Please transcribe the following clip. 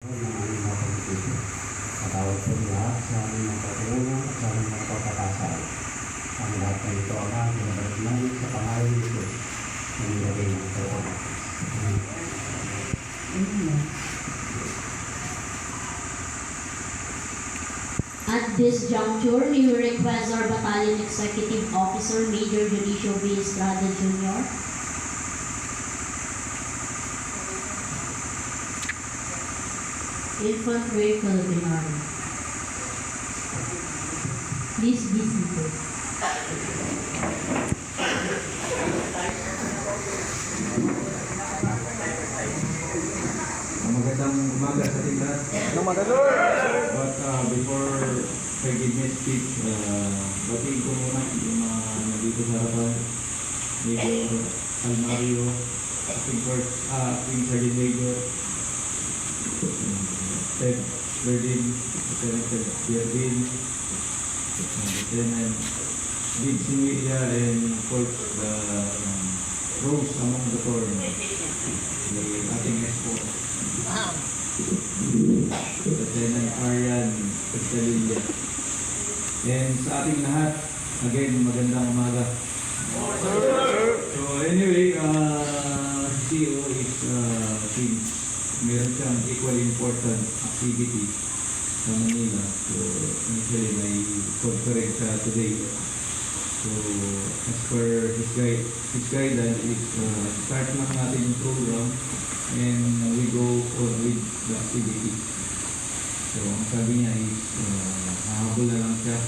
ng aming mga pagkikita. Patawad po lahat sa aming mga katulungan at sa aming mga pagkakasal. Ang lahat na ito ang aming nabalik namin sa pangalan ni Diyos na nilagay ng Panginoon. Amen. At this juncture, we will request our Battalion Executive Officer, Major Junicio B. Estrada Jr. Infantry Philippine Army. Please be seated. Magandang umaga sa ating lahat. But before I give my speech, batiin ko muna yung mga nandito sa harapan. Major Almario, Acting Sergeant Major, Ted Berdin, Lieutenant Ted Berdin, Lieutenant Big Similia, and of course the Rose among the Thorn, the ating export. Lieutenant Arian Escalilla. And sa ating lahat, again, magandang umaga. So anyway, CEO is since meron siyang equally important activity sa Manila. So initially may conference today. So as per his guidance is start lang natin yung program and we go on with the activity. So ang sabi niya is hahabol na lang siya